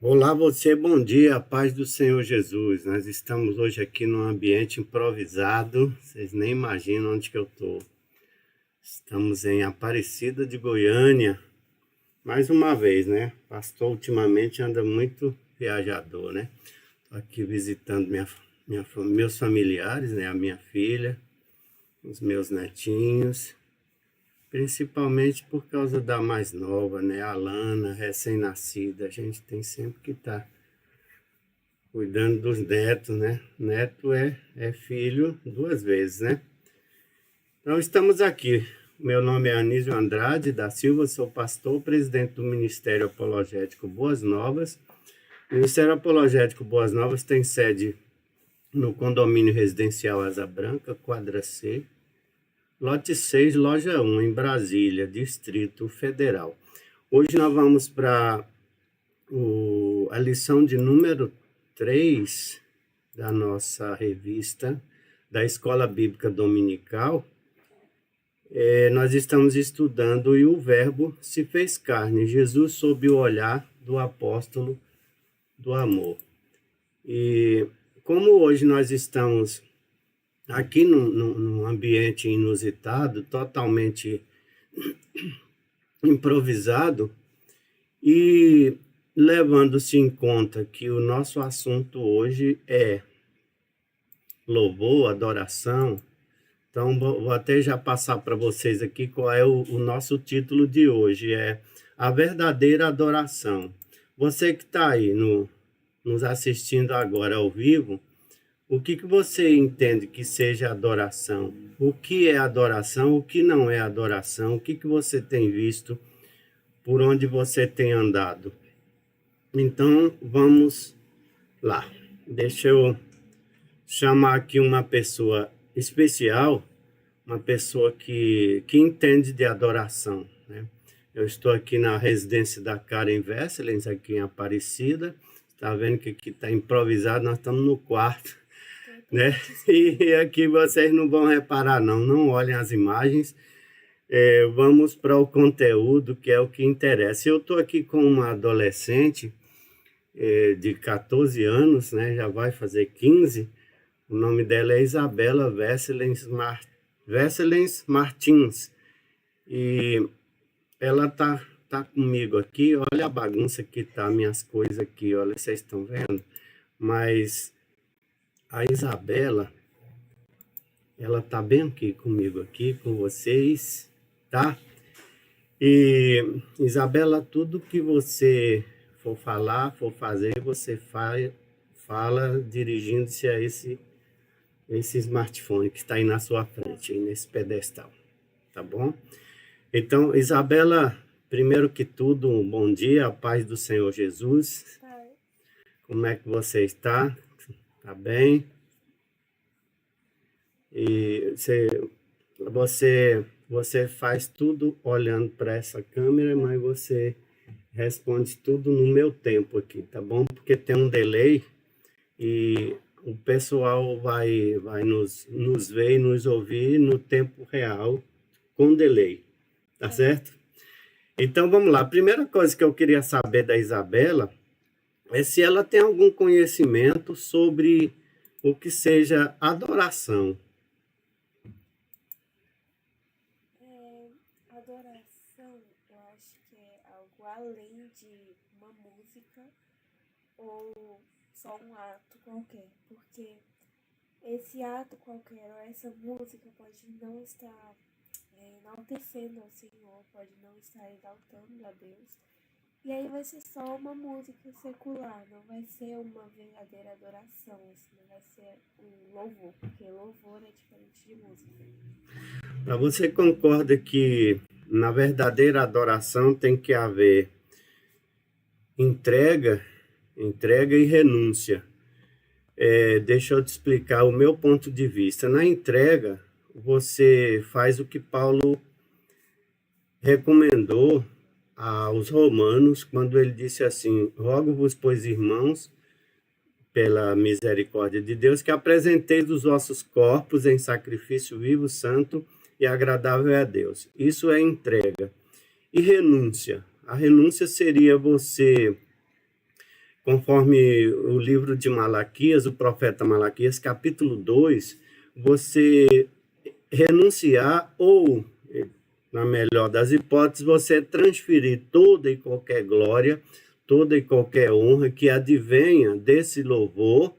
Olá, você, bom dia, a paz do Senhor Jesus. Nós estamos hoje aqui num ambiente improvisado, vocês nem imaginam onde que eu estou. Estamos em Aparecida de Goiânia, mais uma vez, né? Pastor ultimamente anda muito viajador, né? Estou aqui visitando meus familiares, né? A minha filha, os meus netinhos, principalmente por causa da mais nova, né? A Lana, recém-nascida. A gente tem sempre que estar cuidando dos netos, né? Neto é filho duas vezes, né? Então, estamos aqui. Meu nome é Anísio Andrade da Silva, sou pastor, presidente do Ministério Apologético Boas Novas. O Ministério Apologético Boas Novas tem sede no condomínio residencial Asa Branca, quadra C, lote 6, loja 1, em Brasília, Distrito Federal. Hoje nós vamos para a lição de número 3 da nossa revista da Escola Bíblica Dominical. Nós estamos estudando e o Verbo se fez carne, Jesus sob o olhar do apóstolo do amor. E como hoje nós estamos aqui num ambiente inusitado, totalmente improvisado, e levando-se em conta que o nosso assunto hoje é louvor, adoração, então vou até já passar para vocês aqui qual é o nosso título de hoje, é a verdadeira adoração. Você que está aí nos assistindo agora ao vivo, o que você entende que seja adoração? O que é adoração? O que não é adoração? O que você tem visto? Por onde você tem andado? Então, vamos lá. Deixa eu chamar aqui uma pessoa especial, uma pessoa que entende de adoração, né? Eu estou aqui na residência da Karen Vesselens, aqui em Aparecida. Está vendo que aqui está improvisado, nós estamos no quarto, né? E aqui vocês não vão reparar, não olhem as imagens. Vamos para o conteúdo, que é o que interessa. Eu estou aqui com uma adolescente de 14 anos, né? Já vai fazer 15. O nome dela é Isabela Vesselens Martins. E ela tá comigo aqui. Olha a bagunça que tá minhas coisas aqui, olha, vocês estão vendo? Mas a Isabela, ela tá bem aqui comigo, aqui com vocês, tá? E Isabela, tudo que você for falar, for fazer, você fala dirigindo-se a esse smartphone que está aí na sua frente, aí nesse pedestal, tá bom? Então, Isabela, primeiro que tudo, um bom dia, a paz do Senhor Jesus. Como é que você está? Tá bem? E você faz tudo olhando para essa câmera, mas você responde tudo no meu tempo aqui, tá bom? Porque tem um delay e o pessoal vai nos ver e nos ouvir no tempo real, com delay, tá certo? Então vamos lá. A primeira coisa que eu queria saber da Isabela é se ela tem algum conhecimento sobre o que seja adoração. Adoração, eu acho que é algo além de uma música ou só um ato qualquer, porque esse ato qualquer ou essa música pode não estar enaltecendo ao Senhor, pode não estar exaltando a Deus, e aí vai ser só uma música secular, não vai ser uma verdadeira adoração, assim, não vai ser um louvor, porque louvor é diferente de música. Mas você concorda que na verdadeira adoração tem que haver entrega e renúncia? Deixa eu te explicar o meu ponto de vista. Na entrega, você faz o que Paulo recomendou aos romanos, quando ele disse assim: rogo-vos, pois, irmãos, pela misericórdia de Deus, que apresenteis os vossos corpos em sacrifício vivo, santo e agradável a Deus. Isso é entrega. E renúncia. A renúncia seria você conforme o livro de Malaquias, o profeta Malaquias, capítulo 2, você renunciar ou, na melhor das hipóteses, você transferir toda e qualquer glória, toda e qualquer honra que advenha desse louvor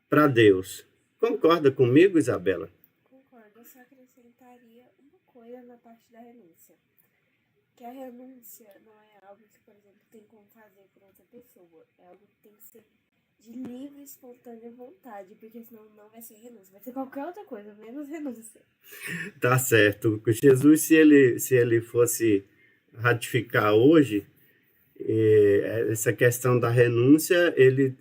para Deus. Concorda comigo, Isabela? Concordo, eu só acrescentaria uma coisa na parte da renúncia. Que a renúncia não é algo que, por exemplo, tem como fazer por outra pessoa. É algo que tem que ser de livre e espontânea vontade, porque senão não vai ser renúncia. Vai ser qualquer outra coisa, menos renúncia. Tá certo. Jesus, se ele fosse ratificar hoje, essa questão da renúncia, ele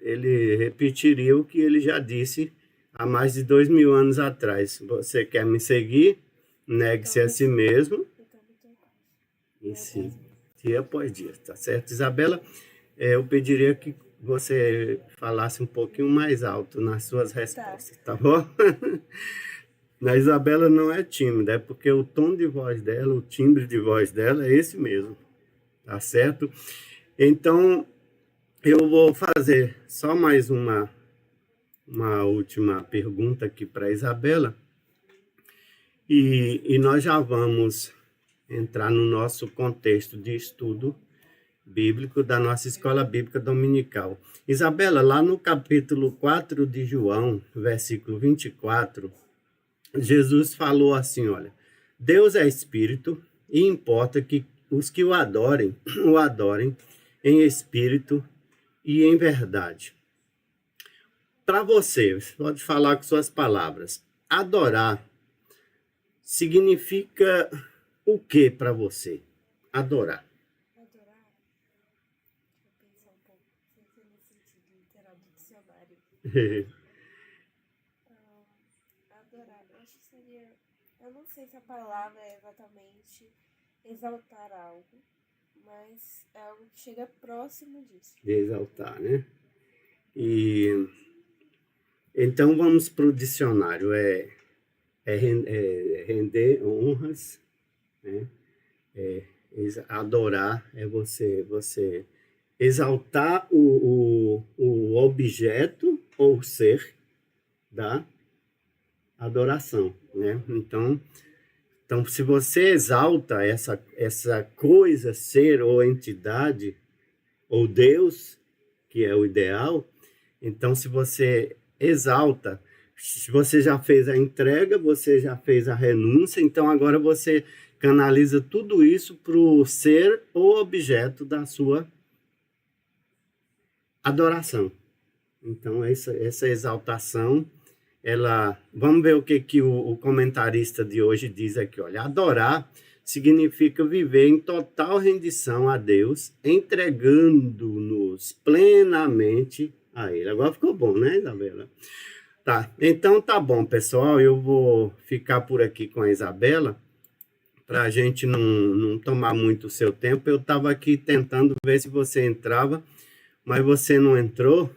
repetiria o que ele já disse há mais de 2000 anos atrás. Você quer me seguir? Negue-se a si mesmo. E sim, dia após dia, tá certo? Isabela, eu pediria que você falasse um pouquinho mais alto nas suas respostas, tá bom? A Isabela não é tímida, é porque o tom de voz dela, o timbre de voz dela é esse mesmo, tá certo? Então, eu vou fazer só mais uma última pergunta aqui para a Isabela, e nós já vamos entrar no nosso contexto de estudo bíblico da nossa escola bíblica dominical. Isabela, lá no capítulo 4 de João, versículo 24, Jesus falou assim, olha, Deus é espírito e importa que os que o adorem em espírito e em verdade. Para você pode falar com suas palavras, adorar significa o que para você? Adorar. Adorar? Deixa eu pensar um pouco, sem ser no sentido literal do dicionário. Adorar, eu acho que seria... Eu não sei se a palavra é exatamente exaltar algo, mas é algo que chega próximo disso. De exaltar, né? E então vamos para o dicionário. Render honras, né? Adorar é você exaltar o objeto ou ser da adoração, né? Então, se você exalta essa coisa, ser ou entidade, ou Deus, que é o ideal, então se você exalta, você já fez a entrega, você já fez a renúncia, então agora você canaliza tudo isso para o ser ou objeto da sua adoração. Então essa exaltação, vamos ver o que o comentarista de hoje diz aqui, olha, adorar significa viver em total rendição a Deus, entregando-nos plenamente a Ele. Agora ficou bom, né, Isabela? Tá, então tá bom, pessoal, eu vou ficar por aqui com a Isabela, para a gente não tomar muito o seu tempo. Eu estava aqui tentando ver se você entrava, mas você não entrou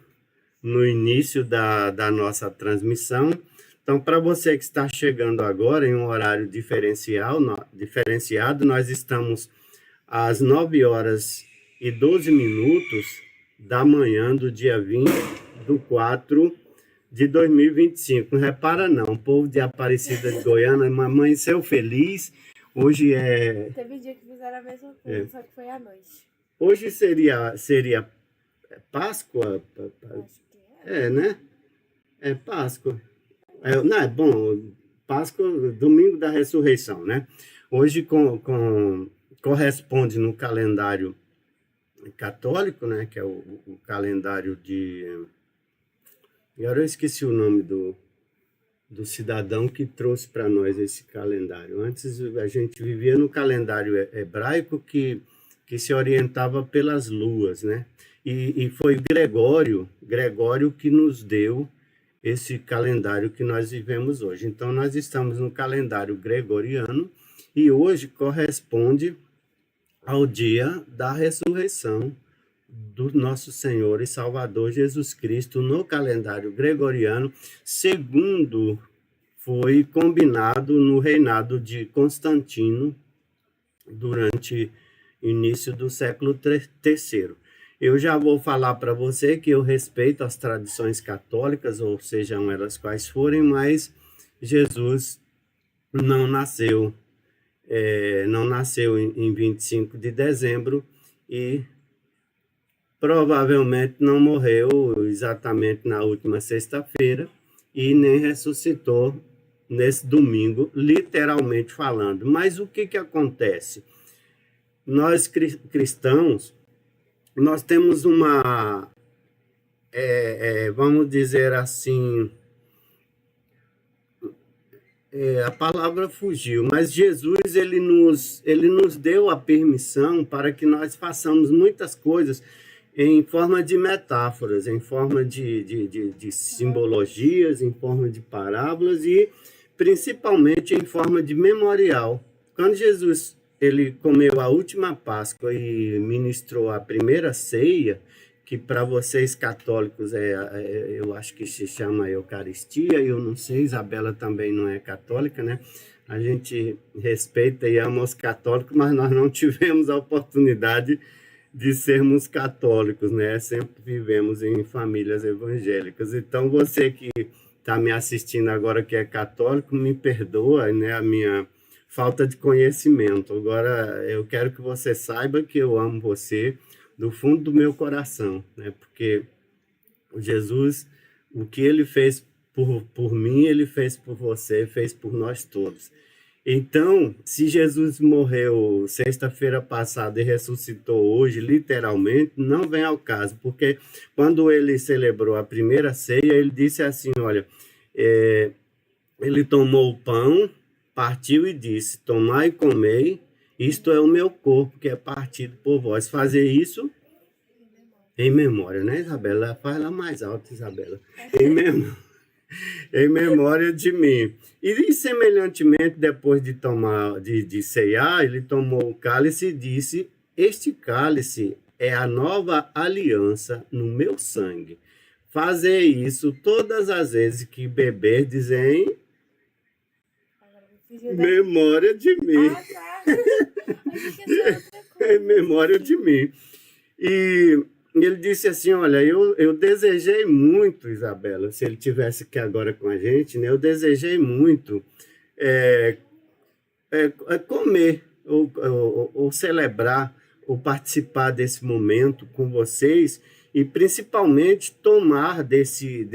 no início da nossa transmissão. Então, para você que está chegando agora em um horário diferenciado, nós estamos às 9h12 da manhã do dia 20/4 de 2025. Não repara não, povo de Aparecida de Goiânia, mamãe seu feliz. Hoje Teve dia que fizeram a mesma coisa, só que foi à noite. Hoje seria Páscoa? Acho que é. Né? É Páscoa. Bom, Páscoa, domingo da ressurreição, né? Hoje corresponde no calendário católico, né? Que é o calendário de... Agora eu esqueci o nome do cidadão que trouxe para nós esse calendário. Antes a gente vivia no calendário hebraico que se orientava pelas luas, né? E foi Gregório que nos deu esse calendário que nós vivemos hoje. Então, nós estamos no calendário gregoriano e hoje corresponde ao dia da ressurreição do nosso Senhor e Salvador Jesus Cristo no calendário gregoriano, segundo foi combinado no reinado de Constantino durante o início do século III. Eu já vou falar para você que eu respeito as tradições católicas, ou sejam elas quais forem, mas Jesus não nasceu, não nasceu em 25 de dezembro e provavelmente não morreu exatamente na última sexta-feira e nem ressuscitou nesse domingo, literalmente falando. Mas o que acontece? Nós cristãos, nós temos uma, vamos dizer assim, a palavra fugiu, mas Jesus ele nos deu a permissão para que nós façamos muitas coisas em forma de metáforas, em forma de simbologias, em forma de parábolas e principalmente em forma de memorial. Quando Jesus ele comeu a última Páscoa e ministrou a primeira ceia, que para vocês católicos eu acho que se chama Eucaristia, eu não sei, Isabela também não é católica, né? A gente respeita e ama os católicos, mas nós não tivemos a oportunidade de sermos católicos, né? Sempre vivemos em famílias evangélicas. Então, você que está me assistindo agora que é católico, me perdoa, né? A minha falta de conhecimento. Agora, eu quero que você saiba que eu amo você do fundo do meu coração, né? Porque Jesus, o que ele fez por mim, ele fez por você, fez por nós todos. Então, se Jesus morreu sexta-feira passada e ressuscitou hoje, literalmente, não vem ao caso, porque quando ele celebrou a primeira ceia, ele disse assim, olha, ele tomou o pão, partiu e disse, tomai e comei, isto é o meu corpo que é partido por vós. Fazer isso em memória, né, Isabela? Fala mais alto, Isabela. Em memória de mim. E semelhantemente, depois de tomar, de ceiar, ele tomou o cálice e disse, este cálice é a nova aliança no meu sangue. Fazer isso todas as vezes que beberdes em memória de mim. Em memória de mim. E ele disse assim, olha, eu desejei muito, Isabela, se ele tivesse aqui agora com a gente, né? Eu desejei muito comer ou celebrar ou participar desse momento com vocês e principalmente tomar desse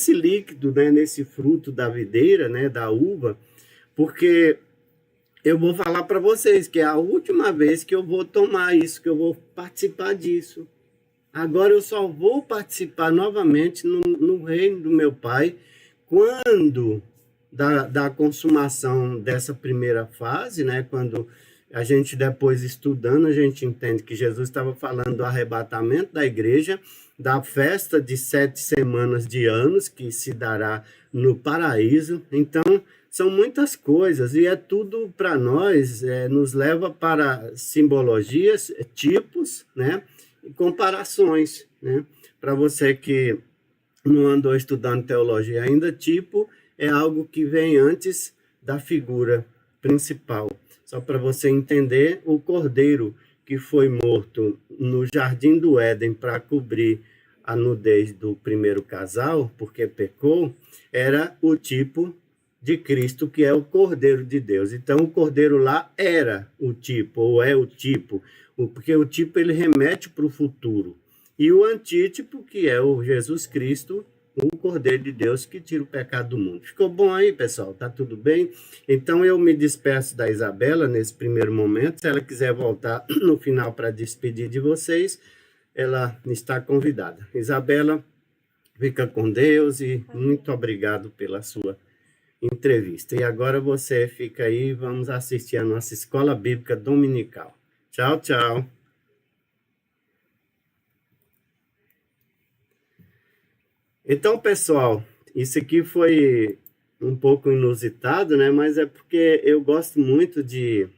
líquido, né? Desse fruto da videira, né? Da uva, porque eu vou falar para vocês que é a última vez que eu vou tomar isso, que eu vou participar disso. Agora eu só vou participar novamente no reino do meu Pai quando da consumação dessa primeira fase, né? Quando a gente depois estudando, a gente entende que Jesus estava falando do arrebatamento da igreja, da festa de 7 semanas de anos que se dará no paraíso. Então, são muitas coisas e é tudo para nós, nos leva para simbologias, tipos, né? E comparações, né? Para você que não andou estudando teologia ainda, tipo é algo que vem antes da figura principal. Só para você entender, o cordeiro que foi morto no Jardim do Éden para cobrir a nudez do primeiro casal, porque pecou, era o tipo de Cristo, que é o Cordeiro de Deus. Então, o Cordeiro lá era o tipo, ou é o tipo, porque o tipo ele remete para o futuro. E o antítipo, que é o Jesus Cristo, o Cordeiro de Deus que tira o pecado do mundo. Ficou bom aí, pessoal? Tá tudo bem? Então, eu me despeço da Isabela nesse primeiro momento. Se ela quiser voltar no final para despedir de vocês, ela está convidada. Isabela, fica com Deus e muito obrigado pela sua entrevista. E agora você fica aí, vamos assistir a nossa Escola Bíblica Dominical. Tchau, tchau. Então, pessoal, isso aqui foi um pouco inusitado, né? Mas é porque eu gosto muito de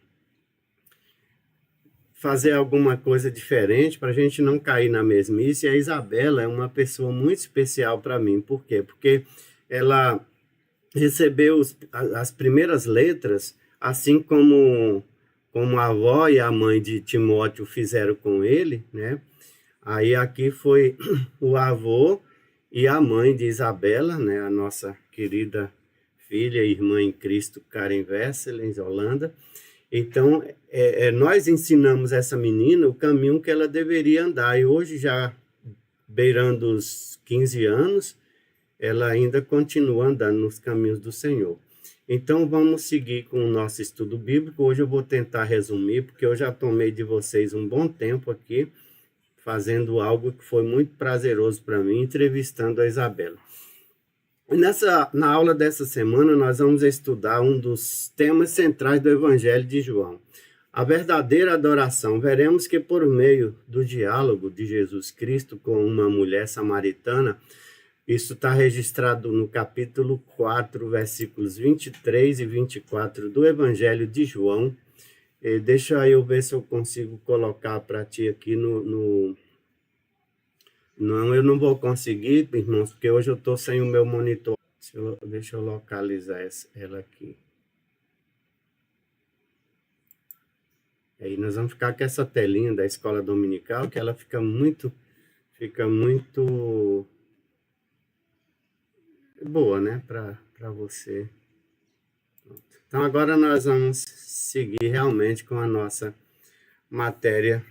fazer alguma coisa diferente para a gente não cair na mesmice. E a Isabela é uma pessoa muito especial para mim. Por quê? Porque ela recebeu as primeiras letras, assim como como a avó e a mãe de Timóteo fizeram com ele, né? Aí aqui foi o avô e a mãe de Isabela, né? A nossa querida filha e irmã em Cristo, Karen Wessel, Holanda. Então, nós ensinamos essa menina o caminho que ela deveria andar. E hoje, já beirando os 15 anos, ela ainda continua andando nos caminhos do Senhor. Então, vamos seguir com o nosso estudo bíblico. Hoje eu vou tentar resumir, porque eu já tomei de vocês um bom tempo aqui, fazendo algo que foi muito prazeroso para mim, entrevistando a Isabela. Na aula dessa semana, nós vamos estudar um dos temas centrais do Evangelho de João, a verdadeira adoração. Veremos que por meio do diálogo de Jesus Cristo com uma mulher samaritana, isso está registrado no capítulo 4, versículos 23 e 24 do Evangelho de João. Deixa eu ver se eu consigo colocar para ti aqui no... Não, eu não vou conseguir, irmãos, porque hoje eu estou sem o meu monitor. Deixa eu localizar ela aqui. Aí nós vamos ficar com essa telinha da escola dominical, que ela fica muito boa, né, para você. Então agora nós vamos seguir realmente com a nossa matéria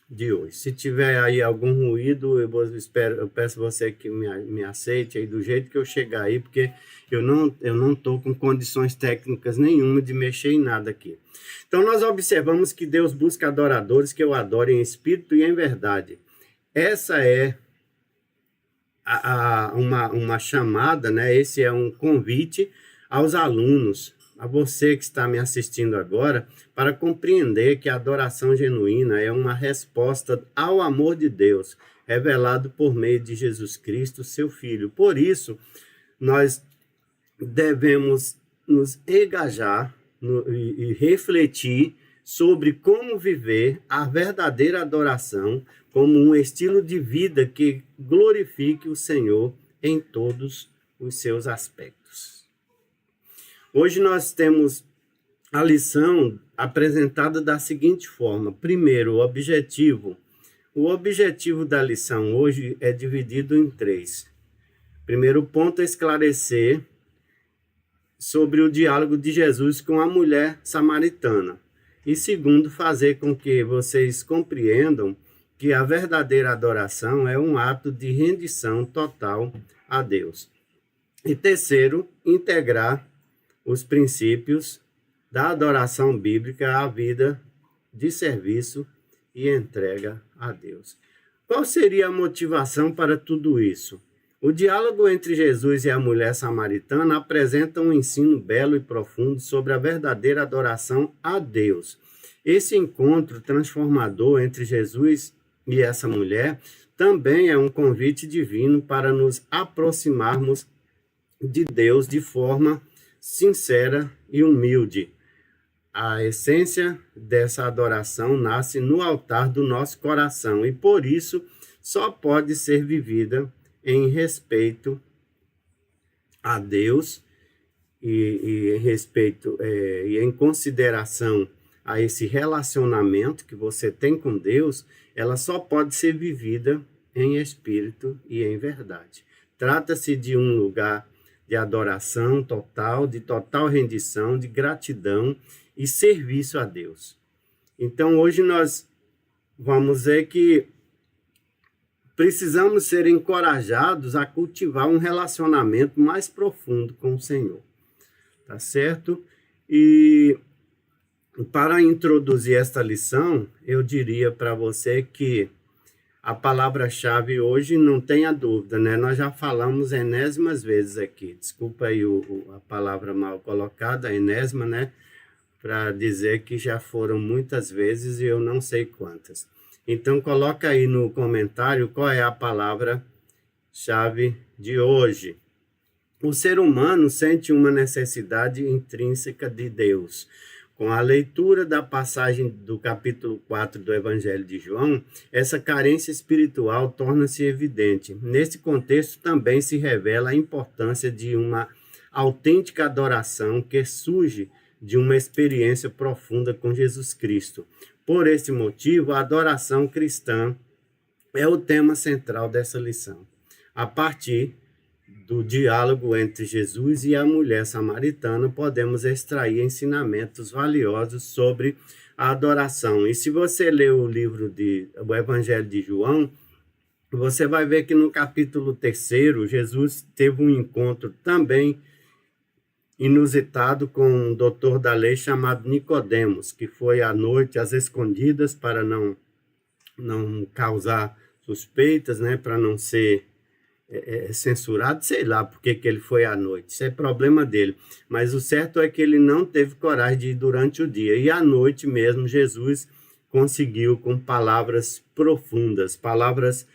de hoje. Se tiver aí algum ruído, eu peço você que me aceite aí do jeito que eu chegar aí, porque eu não estou com condições técnicas nenhuma de mexer em nada aqui. Então nós observamos que Deus busca adoradores que o adorem em espírito e em verdade. Essa é uma chamada, né? Esse é um convite aos alunos, a você que está me assistindo agora, para compreender que a adoração genuína é uma resposta ao amor de Deus, revelado por meio de Jesus Cristo, seu Filho. Por isso, nós devemos nos engajar e refletir sobre como viver a verdadeira adoração como um estilo de vida que glorifique o Senhor em todos os seus aspectos. Hoje nós temos a lição apresentada da seguinte forma. Primeiro, o objetivo. O objetivo da lição hoje é dividido em 3. Primeiro ponto é esclarecer sobre o diálogo de Jesus com a mulher samaritana. E segundo, fazer com que vocês compreendam que a verdadeira adoração é um ato de rendição total a Deus. E terceiro, integrar os princípios da adoração bíblica à vida de serviço e entrega a Deus. Qual seria a motivação para tudo isso? O diálogo entre Jesus e a mulher samaritana apresenta um ensino belo e profundo sobre a verdadeira adoração a Deus. Esse encontro transformador entre Jesus e essa mulher também é um convite divino para nos aproximarmos de Deus de forma sincera e humilde. A essência dessa adoração nasce no altar do nosso coração e, por isso, só pode ser vivida em respeito a Deus e em consideração a esse relacionamento que você tem com Deus. Ela só pode ser vivida em espírito e em verdade. Trata-se de um lugar de adoração total, de total rendição, de gratidão e serviço a Deus. Então, hoje nós vamos ver que precisamos ser encorajados a cultivar um relacionamento mais profundo com o Senhor. Tá certo? E para introduzir esta lição, eu diria para você que a palavra-chave hoje, não tenha dúvida, né? Nós já falamos enésimas vezes aqui. Desculpa aí a palavra mal colocada, enésima, né? Para dizer que já foram muitas vezes e eu não sei quantas. Então, coloca aí no comentário qual é a palavra-chave de hoje. O ser humano sente uma necessidade intrínseca de Deus. Com a leitura da passagem do capítulo 4 do Evangelho de João, essa carência espiritual torna-se evidente. Nesse contexto também se revela a importância de uma autêntica adoração que surge de uma experiência profunda com Jesus Cristo. Por esse motivo, a adoração cristã é o tema central dessa lição. A partir do diálogo entre Jesus e a mulher samaritana, podemos extrair ensinamentos valiosos sobre a adoração. E se você ler o Evangelho de João, você vai ver que no capítulo 3, Jesus teve um encontro também inusitado com um doutor da lei chamado Nicodemos, que foi à noite, às escondidas, para não causar suspeitas, né, para não ser censurado, sei lá porque que ele foi à noite, isso é problema dele, mas o certo é que ele não teve coragem de ir durante o dia, e à noite mesmo Jesus conseguiu, com palavras profundas, palavras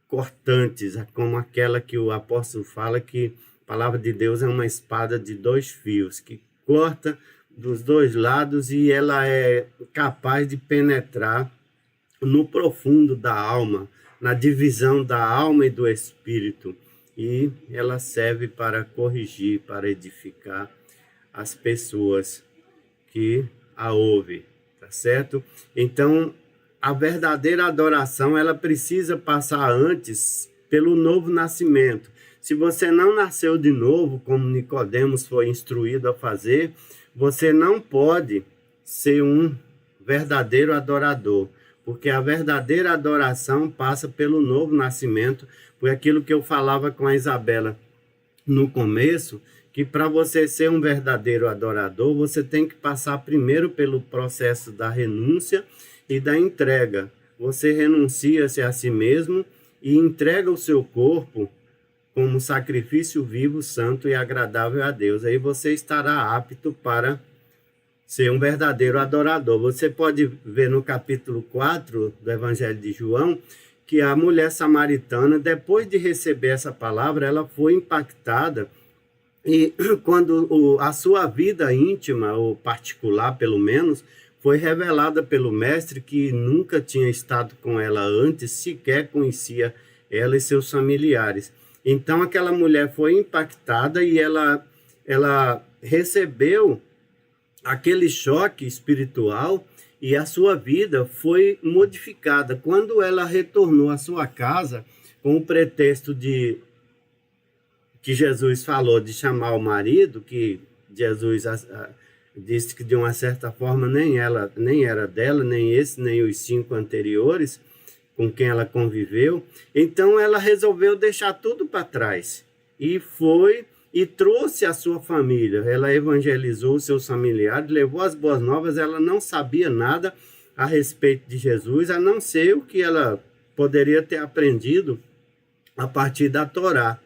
cortantes, como aquela que o apóstolo fala, que a palavra de Deus é uma espada de 2 fios, que corta dos 2 lados e ela é capaz de penetrar no profundo da alma, na divisão da alma e do espírito, e ela serve para corrigir, para edificar as pessoas que a ouvem, tá certo? Então, a verdadeira adoração, ela precisa passar antes pelo novo nascimento. Se você não nasceu de novo, como Nicodemos foi instruído a fazer, você não pode ser um verdadeiro adorador, porque a verdadeira adoração passa pelo novo nascimento, por aquilo que eu falava com a Isabela no começo, que para você ser um verdadeiro adorador, você tem que passar primeiro pelo processo da renúncia e da entrega. Você renuncia-se a si mesmo e entrega o seu corpo como sacrifício vivo, santo e agradável a Deus. Aí você estará apto para ser um verdadeiro adorador. Você pode ver no capítulo 4 do Evangelho de João que a mulher samaritana, depois de receber essa palavra, ela foi impactada, e quando a sua vida íntima, ou particular pelo menos, foi revelada pelo mestre, que nunca tinha estado com ela antes, sequer conhecia ela e seus familiares. Então aquela mulher foi impactada e ela recebeu aquele choque espiritual e a sua vida foi modificada. Quando ela retornou à sua casa, com o pretexto de que Jesus falou de chamar o marido, que Jesus disse que de uma certa forma nem era dela, nem esse, nem os 5 anteriores com quem ela conviveu. Então ela resolveu deixar tudo para trás e foi e trouxe a sua família. Ela evangelizou seus familiares, levou as boas novas. Ela não sabia nada a respeito de Jesus, a não ser o que ela poderia ter aprendido a partir da Torá,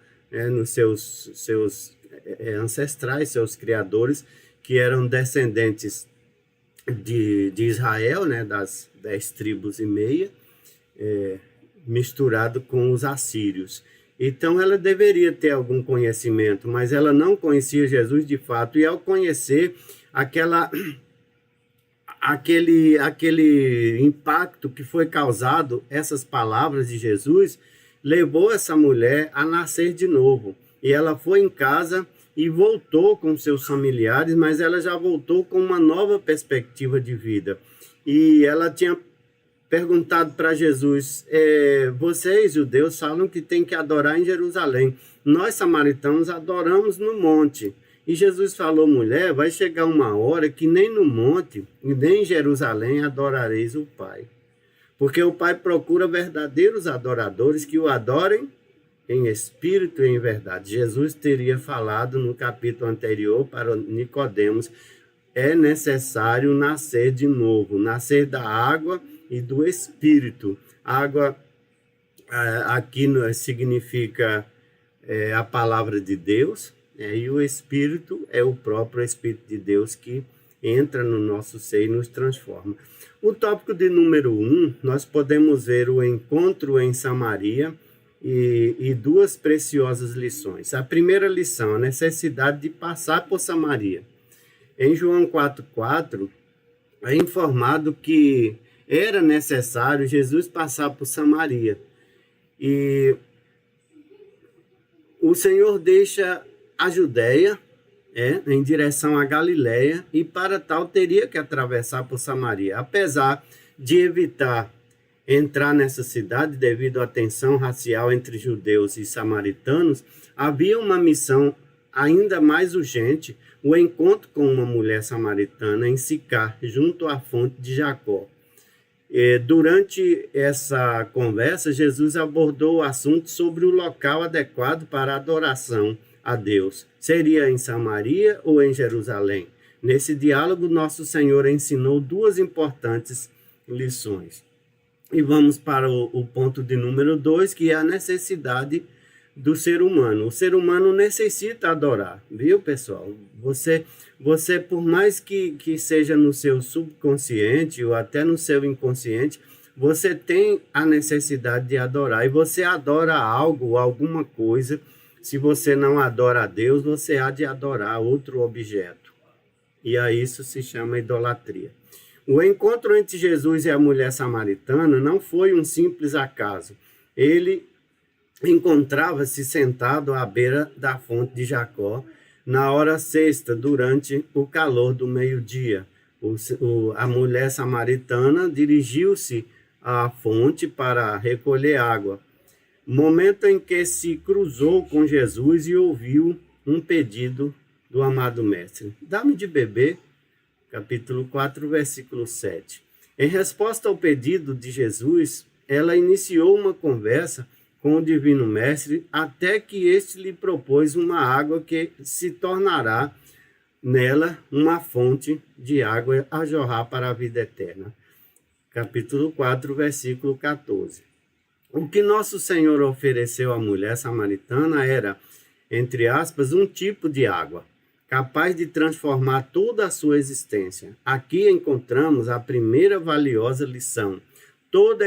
nos seus ancestrais, seus criadores, que eram descendentes de Israel, das 10 tribos e meia, misturado com os assírios. Então ela deveria ter algum conhecimento, mas ela não conhecia Jesus de fato, e ao conhecer aquele impacto que foi causado, essas palavras de Jesus, levou essa mulher a nascer de novo. E ela foi em casa e voltou com seus familiares, mas ela já voltou com uma nova perspectiva de vida. E ela tinha perguntado para Jesus: vocês, judeus, falam que tem que adorar em Jerusalém. Nós, samaritanos, adoramos no monte. E Jesus falou: mulher, vai chegar uma hora que nem no monte e nem em Jerusalém adorareis o Pai. Porque o Pai procura verdadeiros adoradores que o adorem em espírito e em verdade. Jesus teria falado no capítulo anterior para Nicodemos: é necessário nascer de novo, nascer da água e do Espírito. Água aqui significa a palavra de Deus, e o Espírito é o próprio Espírito de Deus que entra no nosso ser e nos transforma. O tópico de número 1, nós podemos ver o encontro em Samaria e 2 preciosas lições. A primeira lição, a necessidade de passar por Samaria. Em João 4,4, é informado que era necessário Jesus passar por Samaria. E o Senhor deixa a Judéia em direção à Galiléia, e para tal teria que atravessar por Samaria. Apesar de evitar entrar nessa cidade devido à tensão racial entre judeus e samaritanos, havia uma missão ainda mais urgente: o encontro com uma mulher samaritana em Sicar, junto à fonte de Jacó. Durante essa conversa, Jesus abordou o assunto sobre o local adequado para a adoração a Deus. Seria em Samaria ou em Jerusalém? Nesse diálogo, nosso Senhor ensinou duas importantes lições. E vamos para o ponto de número 2, que é a necessidade do ser humano. O ser humano necessita adorar, viu, pessoal? Você por mais que seja no seu subconsciente ou até no seu inconsciente, você tem a necessidade de adorar. E você adora algo, alguma coisa. Se você não adora a Deus, você há de adorar outro objeto. E a isso se chama idolatria. O encontro entre Jesus e a mulher samaritana não foi um simples acaso. Ele encontrava-se sentado à beira da fonte de Jacó, na hora sexta, durante o calor do meio-dia. A mulher samaritana dirigiu-se à fonte para recolher água. Momento em que se cruzou com Jesus e ouviu um pedido do amado mestre: dá-me de beber. Capítulo 4, versículo 7. Em resposta ao pedido de Jesus, ela iniciou uma conversa com o Divino Mestre, até que este lhe propôs uma água que se tornará nela uma fonte de água a jorrar para a vida eterna. Capítulo 4, versículo 14. O que nosso Senhor ofereceu à mulher samaritana era, entre aspas, um tipo de água, capaz de transformar toda a sua existência. Aqui encontramos a primeira valiosa lição. Toda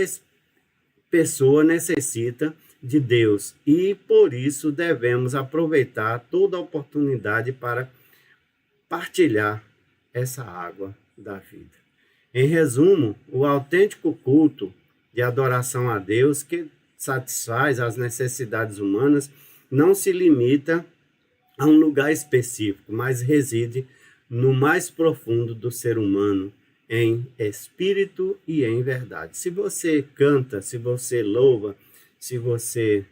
pessoa necessita de Deus e, por isso, devemos aproveitar toda a oportunidade para partilhar essa água da vida. Em resumo, o autêntico culto de adoração a Deus, que satisfaz as necessidades humanas, não se limita a um lugar específico, mas reside no mais profundo do ser humano, em espírito e em verdade. Se você canta, se você louva, se você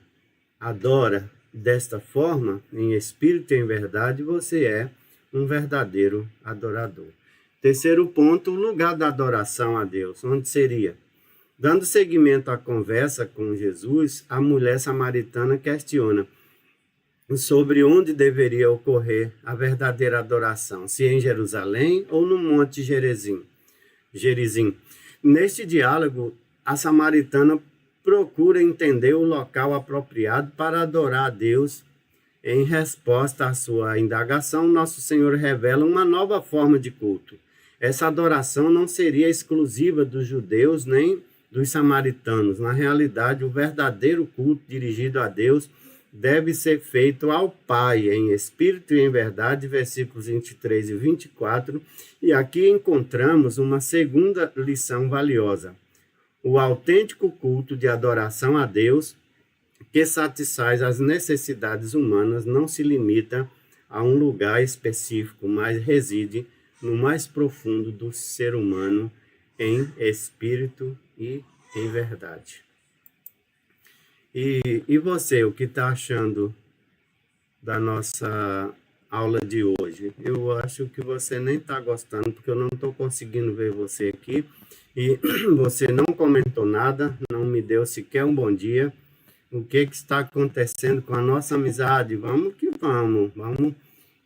adora desta forma, em espírito e em verdade, você é um verdadeiro adorador. Terceiro ponto, o lugar da adoração a Deus. Onde seria? Dando seguimento à conversa com Jesus, a mulher samaritana questiona sobre onde deveria ocorrer a verdadeira adoração, se em Jerusalém ou no Monte Gerizim. Neste diálogo, a samaritana procura entender o local apropriado para adorar a Deus. Em resposta à sua indagação, nosso Senhor revela uma nova forma de culto. Essa adoração não seria exclusiva dos judeus nem dos samaritanos. Na realidade, o verdadeiro culto dirigido a Deus deve ser feito ao Pai, em espírito e em verdade, versículos 23 e 24. E aqui encontramos uma segunda lição valiosa. O autêntico culto de adoração a Deus, que satisfaz as necessidades humanas, não se limita a um lugar específico, mas reside no mais profundo do ser humano, em espírito e em verdade. E você, o que está achando da nossa aula de hoje? Eu acho que você nem está gostando, porque eu não estou conseguindo ver você aqui. E você não comentou nada, não me deu sequer um bom dia. O que está acontecendo com a nossa amizade? Vamos que vamos. Vamos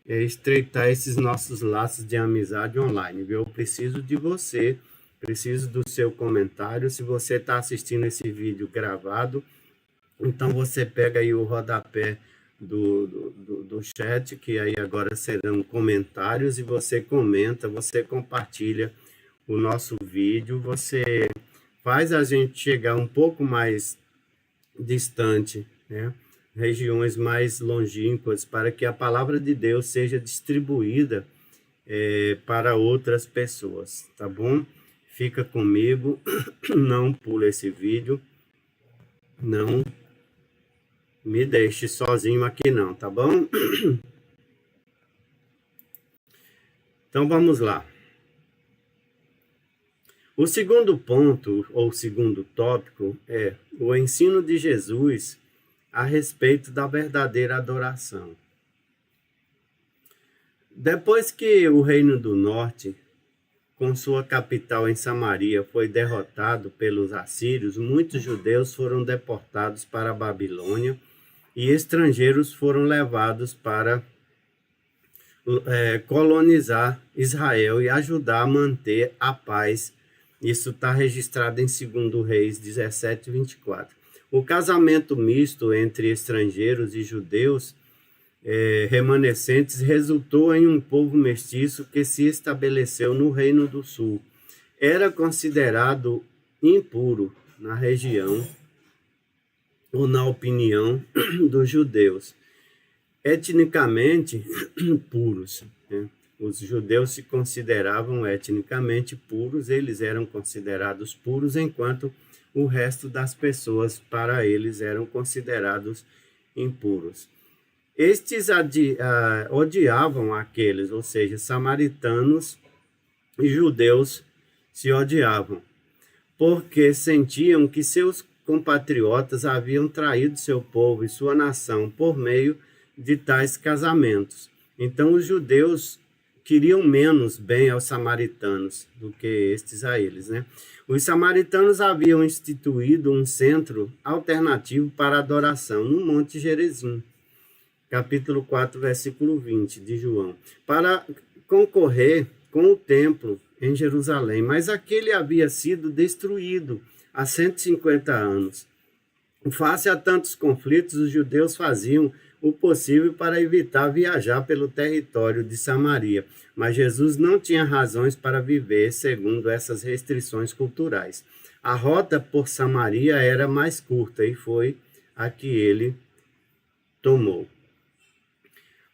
estreitar esses nossos laços de amizade online, viu? Eu preciso de você, preciso do seu comentário. Se você está assistindo esse vídeo gravado, então você pega aí o rodapé do chat, que aí agora serão comentários, e você comenta, você compartilha o nosso vídeo, você faz a gente chegar um pouco mais distante, né? Regiões mais longínquas, para que a palavra de Deus seja distribuída para outras pessoas, tá bom? Fica comigo, não pula esse vídeo, não me deixe sozinho aqui não, tá bom? Então vamos lá. O segundo ponto, ou segundo tópico, é o ensino de Jesus a respeito da verdadeira adoração. Depois que o Reino do Norte, com sua capital em Samaria, foi derrotado pelos assírios, muitos judeus foram deportados para a Babilônia e estrangeiros foram levados para colonizar Israel e ajudar a manter a paz. Isso está registrado em 2 Reis 17, 24. O casamento misto entre estrangeiros e judeus remanescentes resultou em um povo mestiço que se estabeleceu no Reino do Sul. Era considerado impuro na região ou na opinião dos judeus, etnicamente puros. Os judeus se consideravam etnicamente puros, eles eram considerados puros, enquanto o resto das pessoas, para eles, eram considerados impuros. Estes odiavam aqueles, ou seja, samaritanos e judeus se odiavam, porque sentiam que seus compatriotas haviam traído seu povo e sua nação por meio de tais casamentos. Então os judeus queriam menos bem aos samaritanos do que estes a eles, né? Os samaritanos haviam instituído um centro alternativo para adoração no Monte Gerizim, capítulo 4, versículo 20 de João, para concorrer com o templo em Jerusalém, mas aquele havia sido destruído há 150 anos. Face a tantos conflitos, os judeus faziam o possível para evitar viajar pelo território de Samaria, mas Jesus não tinha razões para viver segundo essas restrições culturais. A rota por Samaria era mais curta e foi a que ele tomou.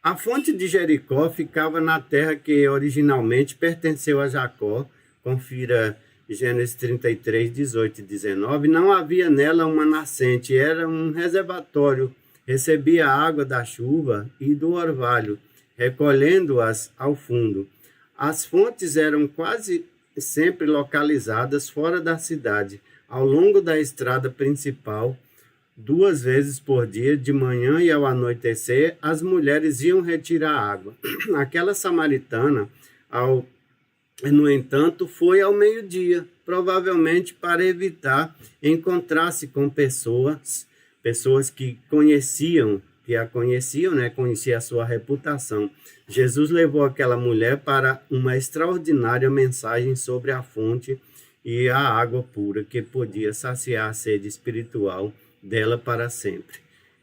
A fonte de Jericó ficava na terra que originalmente pertenceu a Jacó. Confira Gênesis 33, 18 e 19. Não havia nela uma nascente, era um reservatório. Recebia a água da chuva e do orvalho, recolhendo-as ao fundo. As fontes eram quase sempre localizadas fora da cidade, ao longo da estrada principal. 2 vezes por dia, de manhã e ao anoitecer, as mulheres iam retirar água. Aquela samaritana, no entanto, foi ao meio-dia, provavelmente para evitar encontrar-se com pessoas que a conheciam, né? Conhecia a sua reputação. Jesus levou aquela mulher para uma extraordinária mensagem sobre a fonte e a água pura que podia saciar a sede espiritual dela para sempre.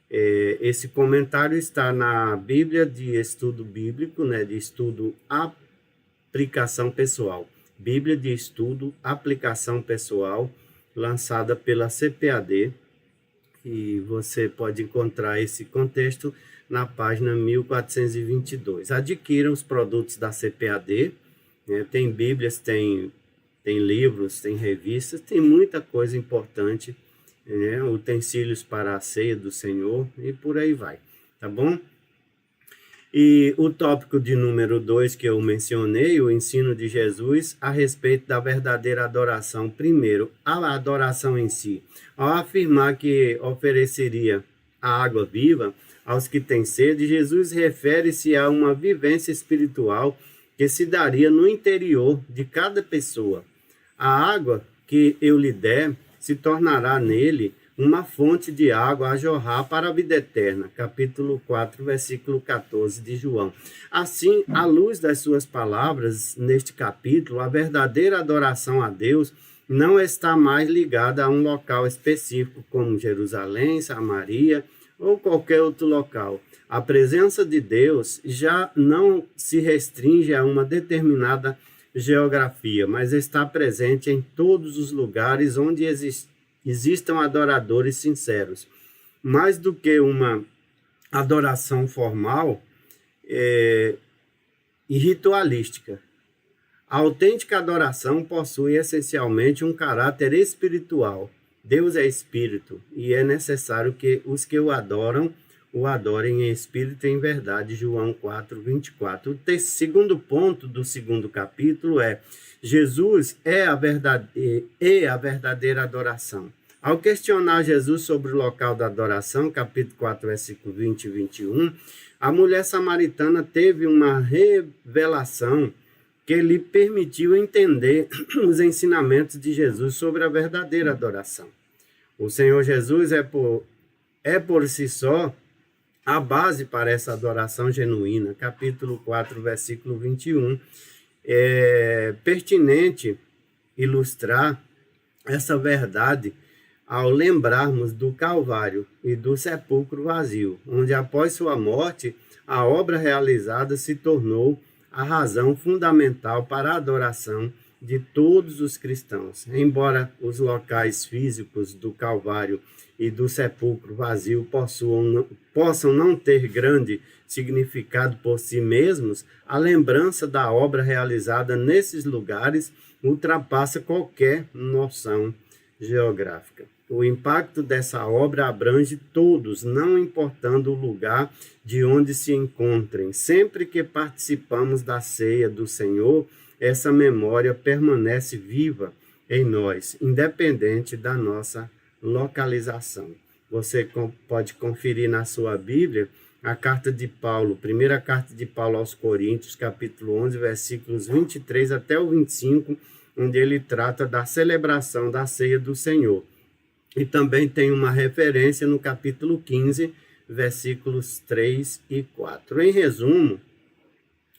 Esse comentário está na Bíblia de Estudo Bíblico, né, de Estudo Aplicação Pessoal. Bíblia de Estudo Aplicação Pessoal, lançada pela CPAD, e você pode encontrar esse contexto na página 1422. Adquira os produtos da CPAD, né, tem bíblias, tem livros, tem revistas, tem muita coisa importante, né, utensílios para a ceia do Senhor e por aí vai, tá bom? E o tópico de número 2 que eu mencionei, o ensino de Jesus a respeito da verdadeira adoração. Primeiro, a adoração em si. Ao afirmar que ofereceria a água viva aos que têm sede, Jesus refere-se a uma vivência espiritual que se daria no interior de cada pessoa. A água que eu lhe der se tornará nele uma fonte de água a jorrar para a vida eterna. Capítulo 4, versículo 14 de João. Assim, à luz das suas palavras, neste capítulo, a verdadeira adoração a Deus não está mais ligada a um local específico, como Jerusalém, Samaria ou qualquer outro local. A presença de Deus já não se restringe a uma determinada geografia, mas está presente em todos os lugares onde existam adoradores sinceros. Mais do que uma adoração formal e ritualística. A autêntica adoração possui essencialmente um caráter espiritual. Deus é espírito e é necessário que os que o adoram o adorem em espírito e em verdade, João 4:24. O segundo ponto do segundo capítulo é: Jesus é a verdadeira adoração. Ao questionar Jesus sobre o local da adoração, capítulo 4, versículo 20 e 21, a mulher samaritana teve uma revelação que lhe permitiu entender os ensinamentos de Jesus sobre a verdadeira adoração. O Senhor Jesus é por si só a base para essa adoração genuína. Capítulo 4, versículo 21. É pertinente ilustrar essa verdade ao lembrarmos do Calvário e do sepulcro vazio, onde após sua morte, a obra realizada se tornou a razão fundamental para a adoração de todos os cristãos. Embora os locais físicos do Calvário e do sepulcro vazio possam não ter grande significado por si mesmos, a lembrança da obra realizada nesses lugares ultrapassa qualquer noção geográfica. O impacto dessa obra abrange todos, não importando o lugar de onde se encontrem. Sempre que participamos da ceia do Senhor, essa memória permanece viva em nós, independente da nossa localização. Você pode conferir na sua Bíblia a carta de Paulo, primeira carta de Paulo aos Coríntios, capítulo 11, versículos 23 até o 25, onde ele trata da celebração da ceia do Senhor. E também tem uma referência no capítulo 15, versículos 3 e 4. Em resumo,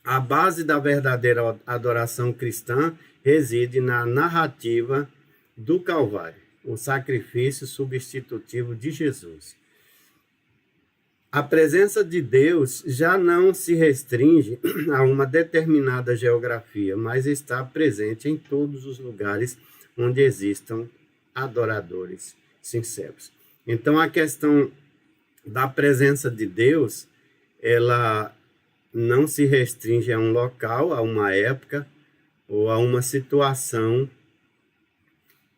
a base da verdadeira adoração cristã reside na narrativa do Calvário, o sacrifício substitutivo de Jesus. A presença de Deus já não se restringe a uma determinada geografia, mas está presente em todos os lugares onde existam adoradores sinceros. Então, a questão da presença de Deus, ela não se restringe a um local, a uma época ou a uma situação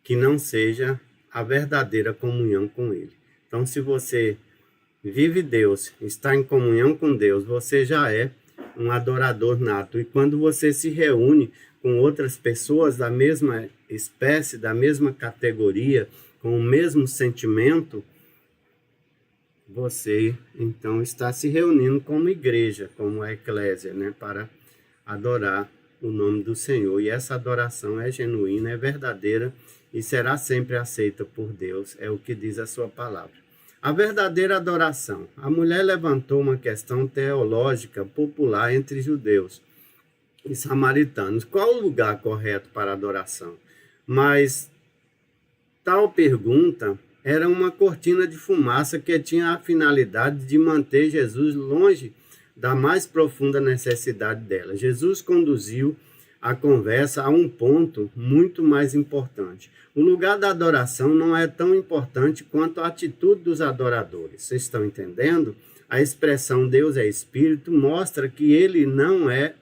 que não seja a verdadeira comunhão com Ele. Então, se você vive Deus, está em comunhão com Deus, você já é um adorador nato. E quando você se reúne com outras pessoas da mesma espécie, da mesma categoria, com o mesmo sentimento, você então está se reunindo como igreja, como a eclésia, né, para adorar o nome do Senhor. E essa adoração é genuína, é verdadeira e será sempre aceita por Deus, é o que diz a sua palavra. A verdadeira adoração. A mulher levantou uma questão teológica popular entre judeus e samaritanos. Qual o lugar correto para adoração? Mas tal pergunta era uma cortina de fumaça que tinha a finalidade de manter Jesus longe da mais profunda necessidade dela. Jesus conduziu a conversa a um ponto muito mais importante. O lugar da adoração não é tão importante quanto a atitude dos adoradores. Vocês estão entendendo? A expressão Deus é Espírito mostra que ele não é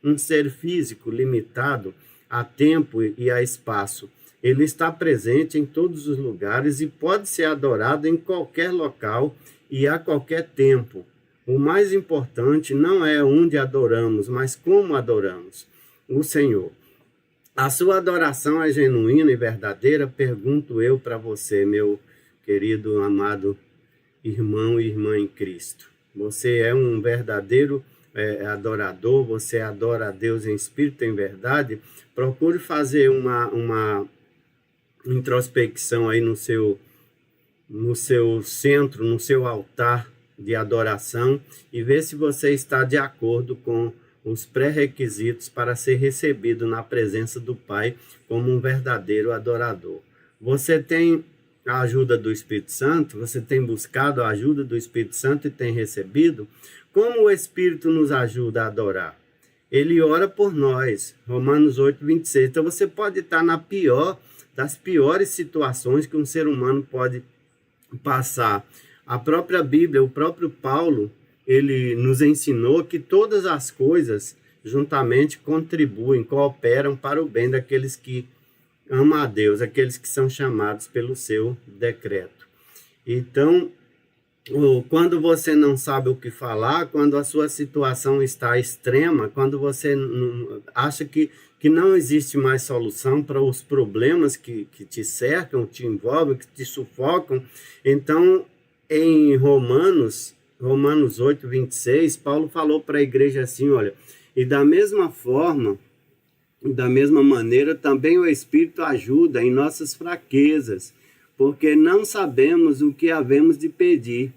um ser físico limitado a tempo e a espaço. Ele está presente em todos os lugares e pode ser adorado em qualquer local e a qualquer tempo. O mais importante não é onde adoramos, mas como adoramos o Senhor. A sua adoração é genuína e verdadeira? Pergunto eu para você, meu querido, amado irmão e irmã em Cristo. Você é um verdadeiro adorador? Você adora a Deus em espírito e em verdade? Procure fazer uma introspecção aí no seu centro, no seu altar de adoração e ver se você está de acordo com os pré-requisitos para ser recebido na presença do Pai como um verdadeiro adorador. Você tem a ajuda do Espírito Santo? Você tem buscado a ajuda do Espírito Santo e tem recebido? Como o Espírito nos ajuda a adorar? Ele ora por nós, Romanos 8:26. Então você pode estar na pior das piores situações que um ser humano pode passar. A própria Bíblia, o próprio Paulo, ele nos ensinou que todas as coisas juntamente contribuem, cooperam para o bem daqueles que amam a Deus, aqueles que são chamados pelo seu decreto. Então, ou quando você não sabe o que falar, quando a sua situação está extrema, quando você acha que não existe mais solução para os problemas que te cercam, te envolvem, que te sufocam. Então, em Romanos 8, 26, Paulo falou para a igreja assim, olha, e da mesma forma, da mesma maneira, também o Espírito ajuda em nossas fraquezas, porque não sabemos o que havemos de pedir,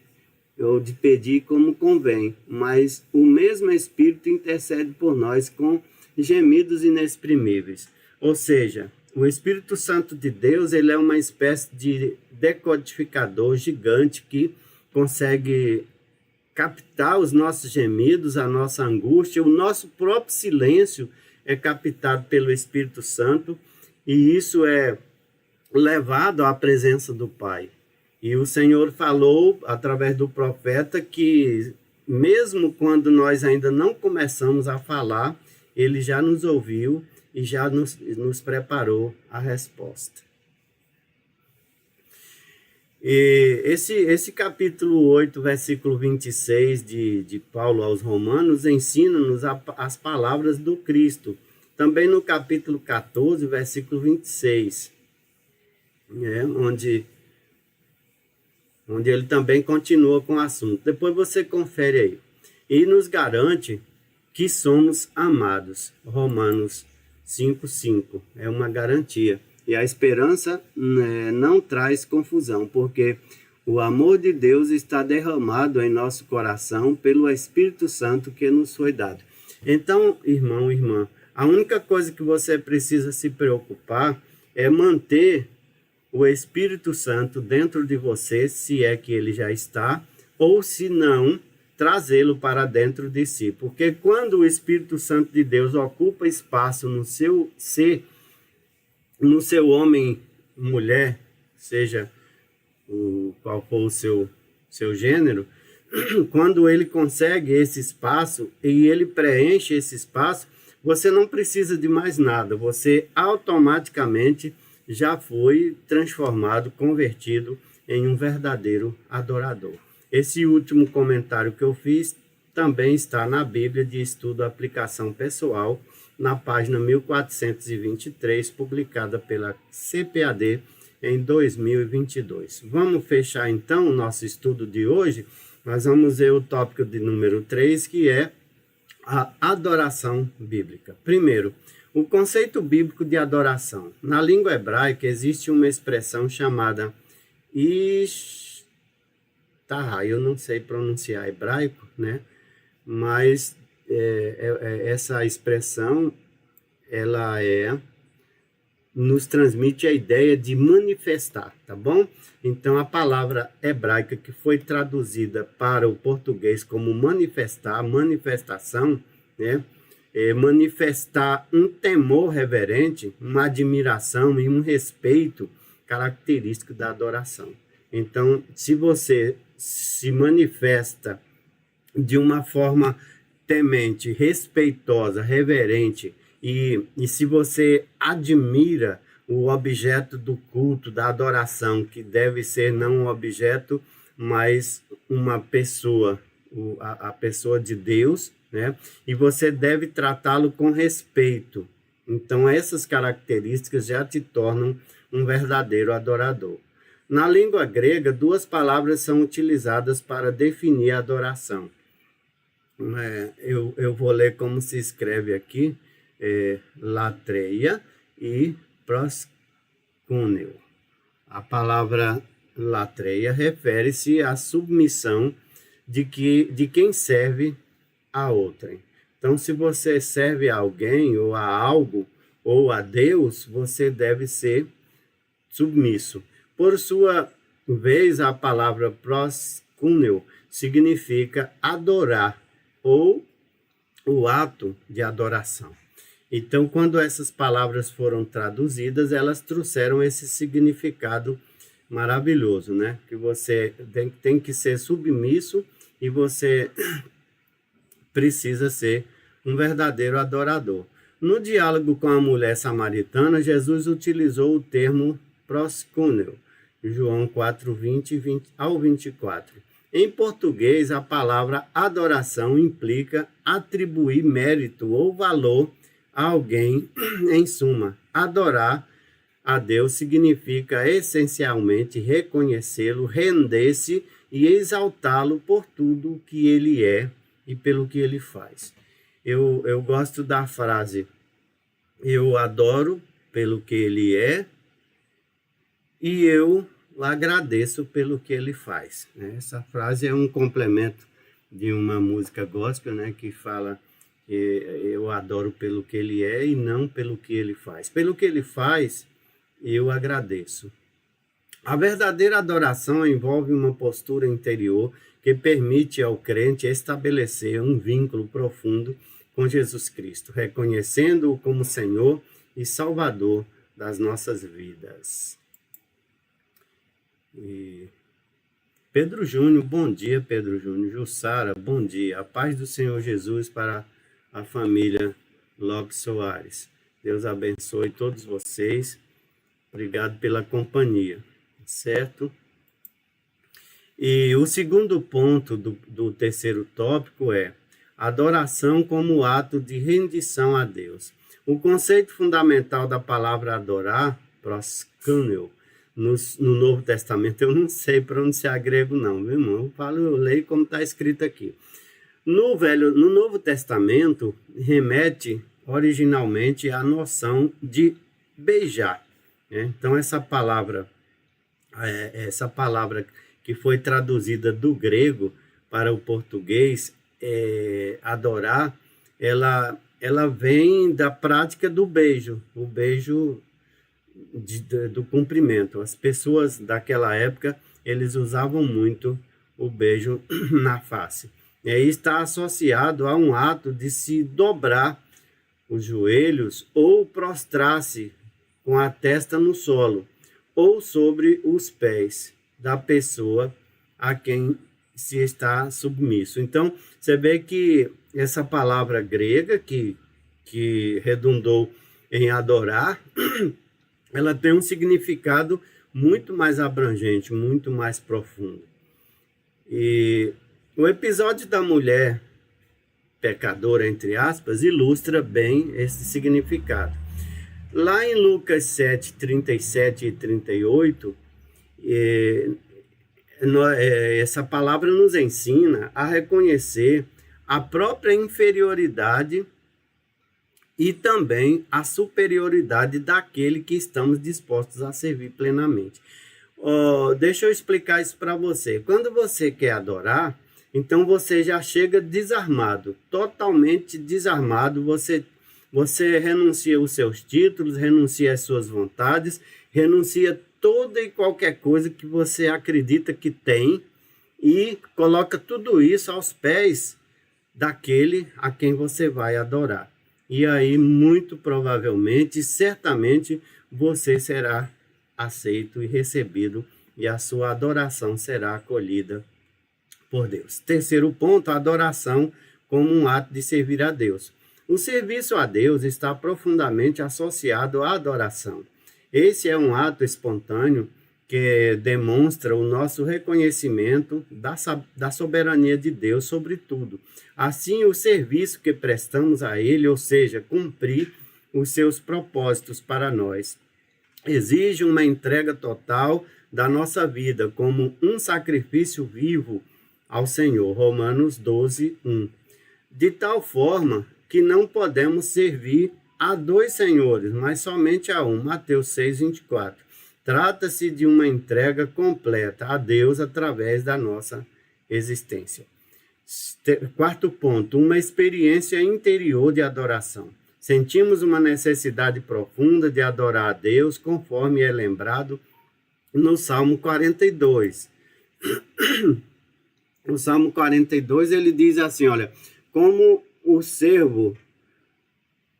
ou de pedir como convém, mas o mesmo Espírito intercede por nós com gemidos inexprimíveis. Ou seja, o Espírito Santo de Deus, ele é uma espécie de decodificador gigante que consegue captar os nossos gemidos, a nossa angústia, o nosso próprio silêncio é captado pelo Espírito Santo, e isso é levado à presença do Pai. E o Senhor falou, através do profeta, que mesmo quando nós ainda não começamos a falar, Ele já nos ouviu e já nos preparou a resposta. E esse capítulo 8, versículo 26 de Paulo aos Romanos, ensina-nos as palavras do Cristo. Também no capítulo 14, versículo 26, onde ele também continua com o assunto. Depois você confere aí. E nos garante que somos amados. Romanos 5:5. É uma garantia. E a esperança não traz confusão, porque o amor de Deus está derramado em nosso coração pelo Espírito Santo que nos foi dado. Então, irmão, irmã, a única coisa que você precisa se preocupar é manter o Espírito Santo dentro de você, se é que ele já está, ou se não, trazê-lo para dentro de si. Porque quando o Espírito Santo de Deus ocupa espaço no seu ser, no seu homem, mulher, seja qual for o seu gênero, quando ele consegue esse espaço e ele preenche esse espaço, você não precisa de mais nada, você automaticamente já foi transformado, convertido em um verdadeiro adorador. Esse último comentário que eu fiz também está na Bíblia de Estudo Aplicação Pessoal, na página 1423, publicada pela CPAD em 2022. Vamos fechar então o nosso estudo de hoje. Nós vamos ver o tópico de número 3, que é a adoração bíblica. Primeiro, o conceito bíblico de adoração. Na língua hebraica existe uma expressão chamada eu não sei pronunciar hebraico, né? Mas essa expressão, ela nos transmite a ideia de manifestar, tá bom? Então, a palavra hebraica que foi traduzida para o português como manifestar, manifestação, né? Manifestar um temor reverente, uma admiração e um respeito característico da adoração. Então, se você se manifesta de uma forma temente, respeitosa, reverente, e se você admira o objeto do culto, da adoração, que deve ser não um objeto, mas uma pessoa, a pessoa de Deus, né? E você deve tratá-lo com respeito. Então, essas características já te tornam um verdadeiro adorador. Na língua grega, duas palavras são utilizadas para definir a adoração. Eu vou ler como se escreve aqui, latreia e proskuneo. A palavra latreia refere-se à submissão de quem serve a outrem. Então, se você serve a alguém, ou a algo, ou a Deus, você deve ser submisso. Por sua vez, a palavra proskuneo significa adorar, ou o ato de adoração. Então, quando essas palavras foram traduzidas, elas trouxeram esse significado maravilhoso, né? Que você tem que ser submisso e você precisa ser um verdadeiro adorador. No diálogo com a mulher samaritana, Jesus utilizou o termo proskuneo, João 4, 20 ao 24. Em português, a palavra adoração implica atribuir mérito ou valor a alguém. Em suma, adorar a Deus significa essencialmente reconhecê-lo, render-se e exaltá-lo por tudo o que ele é e pelo que ele faz. Eu gosto da frase: eu adoro pelo que ele é e eu agradeço pelo que ele faz. Essa frase é um complemento de uma música gospel, né, que fala que eu adoro pelo que ele é e não pelo que ele faz. Pelo que ele faz, eu agradeço. A verdadeira adoração envolve uma postura interior que permite ao crente estabelecer um vínculo profundo com Jesus Cristo, reconhecendo-o como Senhor e Salvador das nossas vidas. E Pedro Júnior, bom dia, Pedro Júnior. Jussara, bom dia. A paz do Senhor Jesus para a família Lopes Soares. Deus abençoe todos vocês. Obrigado pela companhia, certo? E o segundo ponto do terceiro tópico é adoração como ato de rendição a Deus. O conceito fundamental da palavra adorar, proskuneo, no Novo Testamento, eu não sei pronunciar grego não, meu irmão, eu leio como está escrito aqui. No Novo Testamento, remete originalmente à noção de beijar. Então, essa palavra que foi traduzida do grego para o português, adorar, ela vem da prática do beijo, o beijo do cumprimento. As pessoas daquela época, eles usavam muito o beijo na face. E aí está associado a um ato de se dobrar os joelhos ou prostrar-se com a testa no solo ou sobre os pés da pessoa a quem se está submisso. Então, você vê que essa palavra grega que redundou em adorar, ela tem um significado muito mais abrangente, muito mais profundo. E o episódio da mulher pecadora, entre aspas, ilustra bem esse significado. Lá em Lucas 7, 37 e 38, essa palavra nos ensina a reconhecer a própria inferioridade e também a superioridade daquele que estamos dispostos a servir plenamente. Deixa eu explicar isso para você. Quando você quer adorar, então você já chega desarmado, totalmente desarmado. Você renuncia os seus títulos, renuncia às suas vontades, renuncia toda e qualquer coisa que você acredita que tem e coloca tudo isso aos pés daquele a quem você vai adorar. E aí, muito provavelmente, certamente, você será aceito e recebido e a sua adoração será acolhida por Deus. Terceiro ponto, a adoração como um ato de servir a Deus. O serviço a Deus está profundamente associado à adoração. Esse é um ato espontâneo que demonstra o nosso reconhecimento da soberania de Deus sobre tudo. Assim, o serviço que prestamos a Ele, ou seja, cumprir os seus propósitos para nós, exige uma entrega total da nossa vida como um sacrifício vivo ao Senhor. Romanos 12, 1. De tal forma que não podemos servir a dois senhores, mas somente a um. Mateus 6, 24. Trata-se de uma entrega completa a Deus através da nossa existência. Quarto ponto, uma experiência interior de adoração. Sentimos uma necessidade profunda de adorar a Deus, conforme é lembrado no Salmo 42. O Salmo 42, ele diz assim, olha, como o cervo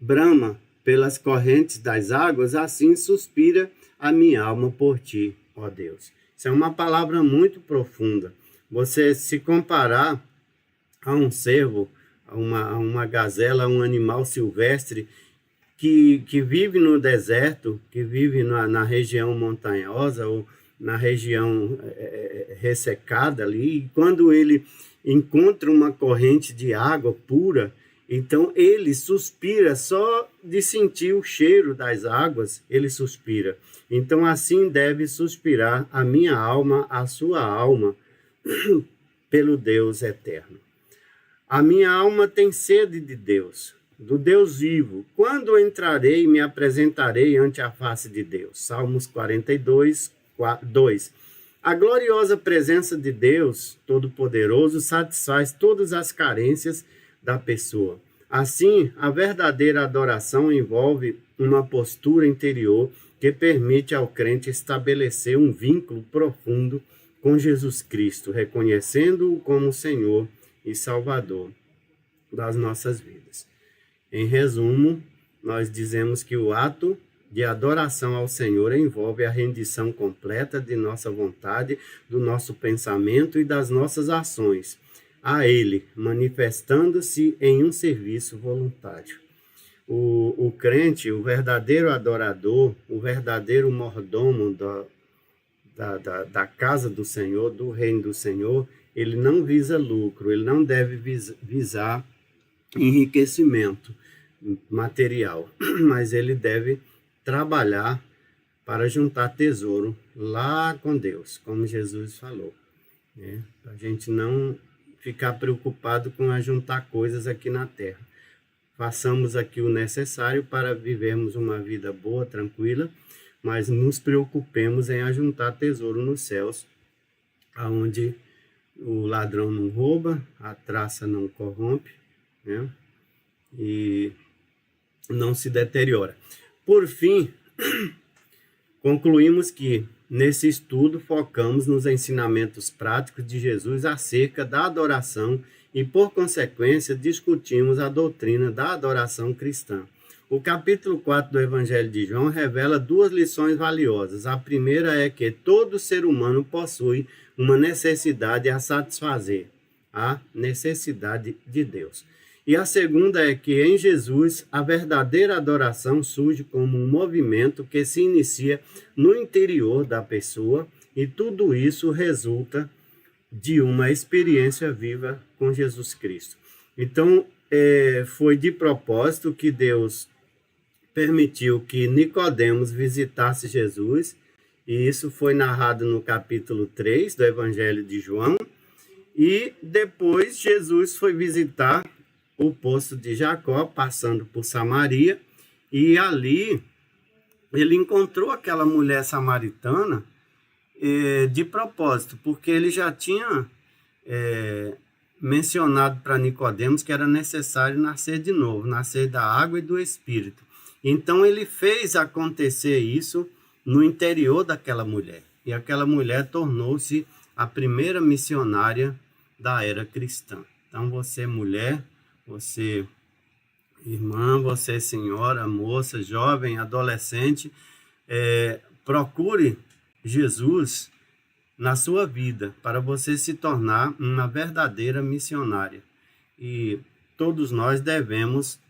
brama pelas correntes das águas, assim suspira a minha alma por ti, ó Deus. Isso é uma palavra muito profunda. Você se comparar a um cervo, a uma gazela, a um animal silvestre que vive no deserto, que vive na região montanhosa na região ressecada ali, e quando ele encontra uma corrente de água pura, então ele suspira só de sentir o cheiro das águas, ele suspira. Então assim deve suspirar a minha alma, a sua alma, pelo Deus eterno. A minha alma tem sede de Deus, do Deus vivo. Quando entrarei e me apresentarei ante a face de Deus? Salmos 42, 2. A gloriosa presença de Deus Todo-Poderoso satisfaz todas as carências da pessoa. Assim, a verdadeira adoração envolve uma postura interior que permite ao crente estabelecer um vínculo profundo com Jesus Cristo, reconhecendo-o como Senhor e Salvador das nossas vidas. Em resumo, nós dizemos que o ato de adoração ao Senhor envolve a rendição completa de nossa vontade, do nosso pensamento e das nossas ações a Ele, manifestando-se em um serviço voluntário. O crente, o verdadeiro adorador, o verdadeiro mordomo da casa do Senhor, do reino do Senhor, ele não visa lucro, ele não deve visar enriquecimento material, mas ele deve trabalhar para juntar tesouro lá com Deus, como Jesus falou, né? A gente não ficar preocupado com ajuntar coisas aqui na terra. Façamos aqui o necessário para vivermos uma vida boa, tranquila, mas nos preocupemos em ajuntar tesouro nos céus, onde o ladrão não rouba, a traça não corrompe, né? E não se deteriora. Por fim, concluímos que, nesse estudo, focamos nos ensinamentos práticos de Jesus acerca da adoração e, por consequência, discutimos a doutrina da adoração cristã. O capítulo 4 do Evangelho de João revela duas lições valiosas. A primeira é que todo ser humano possui uma necessidade a satisfazer, a necessidade de Deus. E a segunda é que em Jesus a verdadeira adoração surge como um movimento que se inicia no interior da pessoa e tudo isso resulta de uma experiência viva com Jesus Cristo. Então, foi de propósito que Deus permitiu que Nicodemos visitasse Jesus, e isso foi narrado no capítulo 3 do Evangelho de João, e depois Jesus foi visitar o poço de Jacó, passando por Samaria, e ali ele encontrou aquela mulher samaritana de propósito, porque ele já tinha mencionado para Nicodemos que era necessário nascer de novo, nascer da água e do Espírito. Então ele fez acontecer isso no interior daquela mulher, e aquela mulher tornou-se a primeira missionária da era cristã. Então você, mulher, você, irmã, você, senhora, moça, jovem, adolescente, procure Jesus na sua vida para você se tornar uma verdadeira missionária. E todos nós devemos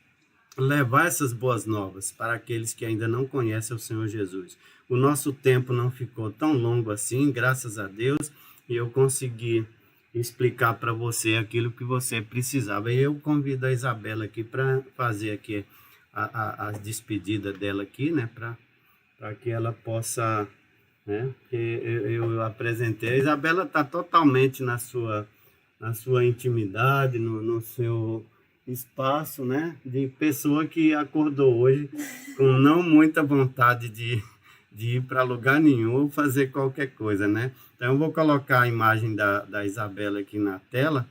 levar essas boas novas para aqueles que ainda não conhecem o Senhor Jesus. O nosso tempo não ficou tão longo assim, graças a Deus, e eu consegui explicar para você aquilo que você precisava. E eu convido a Isabela aqui para fazer aqui a despedida dela aqui, né, para que ela possa, né, eu apresentei. A Isabela está totalmente na sua intimidade, no seu espaço, né, de pessoa que acordou hoje com não muita vontade de ir para lugar nenhum ou fazer qualquer coisa, né? Então, eu vou colocar a imagem da Isabela aqui na tela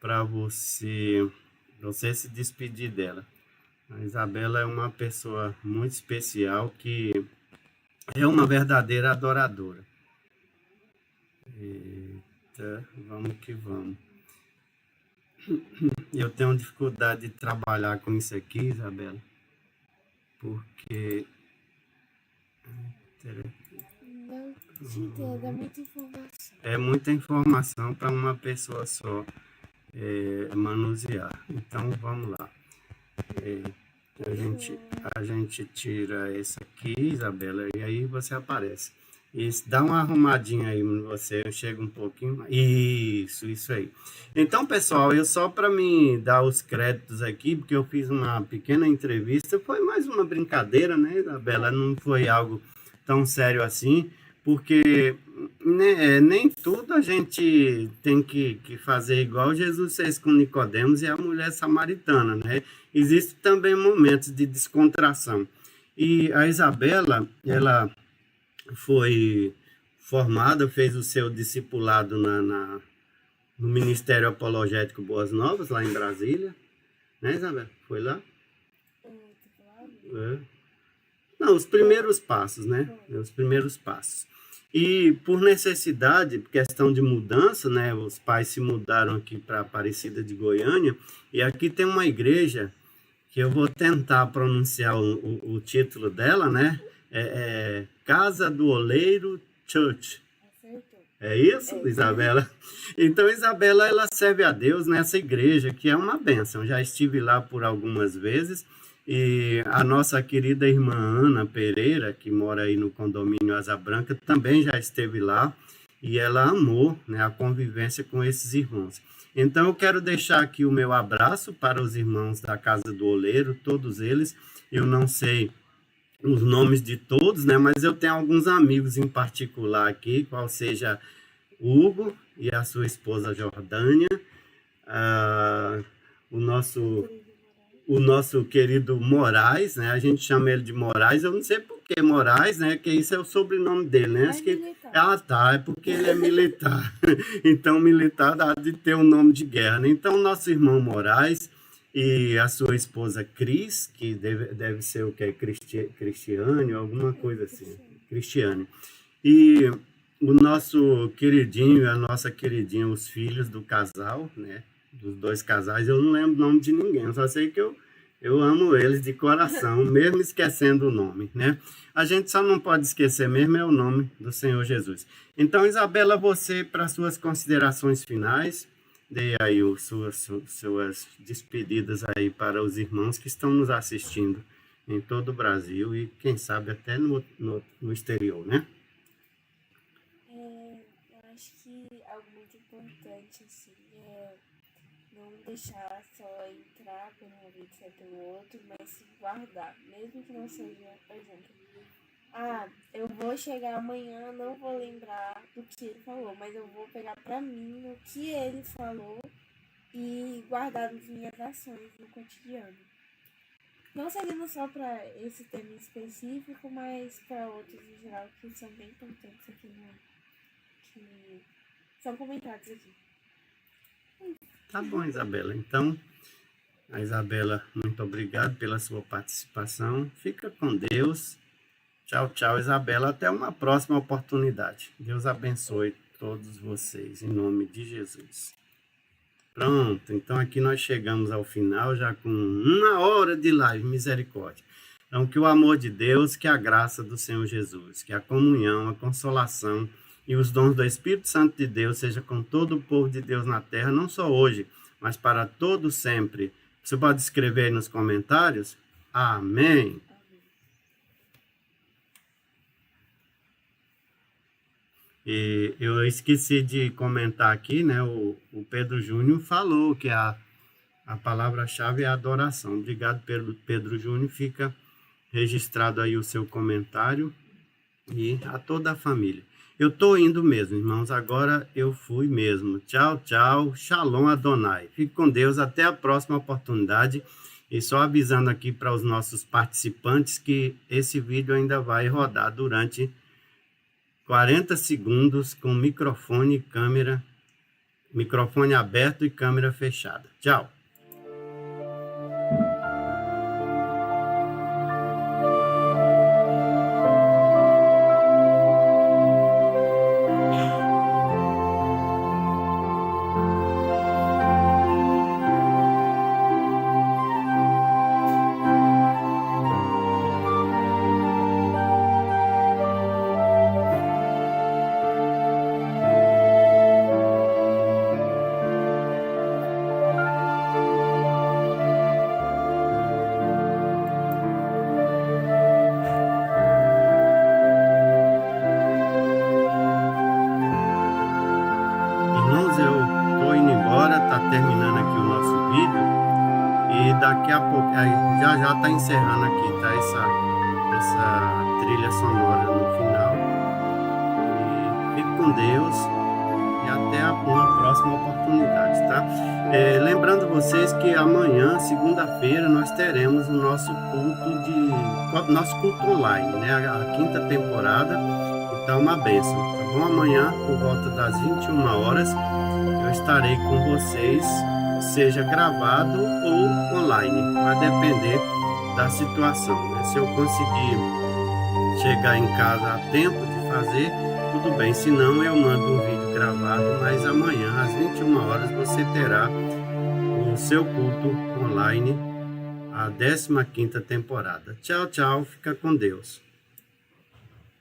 para você se despedir dela. A Isabela é uma pessoa muito especial que é uma verdadeira adoradora. Eita, vamos que vamos. Eu tenho dificuldade de trabalhar com isso aqui, Isabela, porque... Não te entendo, é muita informação. É muita informação para uma pessoa só manusear. Então, vamos lá. A gente tira esse aqui, Isabela, e aí você aparece. Isso, dá uma arrumadinha aí em você, chega um pouquinho mais. Isso aí. Então, pessoal, eu só para me dar os créditos aqui, porque eu fiz uma pequena entrevista, foi mais uma brincadeira, né, Isabela? Não foi algo tão sério assim, porque né, nem tudo a gente tem que fazer igual Jesus fez com Nicodemos e a mulher samaritana, né? Existem também momentos de descontração. E a Isabela, ela foi formada, fez o seu discipulado no Ministério Apologético Boas Novas, lá em Brasília. Né, Isabel? Foi lá? É. Não, os primeiros passos, né? Os primeiros passos. E por necessidade, questão de mudança, né? Os pais se mudaram aqui para Aparecida de Goiânia, e aqui tem uma igreja que eu vou tentar pronunciar o título dela, né? Casa do Oleiro Church. É isso, Isabela? Então, Isabela, ela serve a Deus nessa igreja, que é uma bênção. Já estive lá por algumas vezes, e a nossa querida irmã Ana Pereira, que mora aí no condomínio Asa Branca, também já esteve lá, e ela amou, né, a convivência com esses irmãos. Então, eu quero deixar aqui o meu abraço para os irmãos da Casa do Oleiro, todos eles. Eu não sei os nomes de todos, né? Mas eu tenho alguns amigos em particular aqui, qual seja Hugo e a sua esposa Jordânia, ah, o nosso querido Moraes, né? A gente chama ele de Moraes, eu não sei por que Moraes, né? Que isso é o sobrenome dele, né? Acho que é porque ele é militar. Então, militar dá de ter um nome de guerra, né? Então, nosso irmão Moraes e a sua esposa Cris, que deve ser o que é Cristiane, alguma coisa assim, Cristiane. E o nosso queridinho e a nossa queridinha, os filhos do casal, né? Dos dois casais, eu não lembro o nome de ninguém, eu só sei que eu amo eles de coração, mesmo esquecendo o nome, né? A gente só não pode esquecer mesmo é o nome do Senhor Jesus. Então, Isabela, você, para suas considerações finais, dê aí suas despedidas aí para os irmãos que estão nos assistindo em todo o Brasil e, quem sabe, até no exterior, né? Eu acho que algo muito importante, assim, é não deixar só entrar por um ouvido e sair pelo outro, mas se guardar, mesmo que não seja, por exemplo, eu vou chegar amanhã, não vou lembrar do que ele falou, mas eu vou pegar pra mim o que ele falou e guardar nas minhas ações no cotidiano. Não seguindo só para esse tema específico, mas para outros em geral que são bem importantes aqui que são comentados aqui. Tá bom, Isabela. Então, a Isabela, muito obrigado pela sua participação. Fica com Deus. Tchau, tchau, Isabela. Até uma próxima oportunidade. Deus abençoe todos vocês, em nome de Jesus. Pronto, então aqui nós chegamos ao final, já com 1 hora de live, misericórdia. Então, que o amor de Deus, que a graça do Senhor Jesus, que a comunhão, a consolação e os dons do Espírito Santo de Deus seja com todo o povo de Deus na terra, não só hoje, mas para todo sempre. Você pode escrever aí nos comentários? Amém. E eu esqueci de comentar aqui, né? O Pedro Júnior falou que a palavra-chave é adoração. Obrigado, Pedro Júnior. Fica registrado aí o seu comentário e a toda a família. Eu estou indo mesmo, irmãos. Agora eu fui mesmo. Tchau, tchau. Shalom Adonai. Fique com Deus. Até a próxima oportunidade. E só avisando aqui para os nossos participantes que esse vídeo ainda vai rodar durante 40 segundos com microfone e câmera, microfone aberto e câmera fechada. Tchau. daqui a pouco, já já está encerrando aqui, tá? Essa trilha sonora no final. E fique com Deus e até uma próxima oportunidade, tá? Lembrando vocês que amanhã, segunda-feira, nós teremos o nosso culto online, né? A quinta temporada, então uma bênção, tá bom? Amanhã, por volta das 21 horas, eu estarei com vocês, seja gravado ou online, vai depender da situação, né? Se eu conseguir chegar em casa a tempo de fazer, tudo bem, se não eu mando um vídeo gravado, mas amanhã às 21 horas você terá o seu culto online, a 15ª temporada. Tchau, tchau, fica com Deus.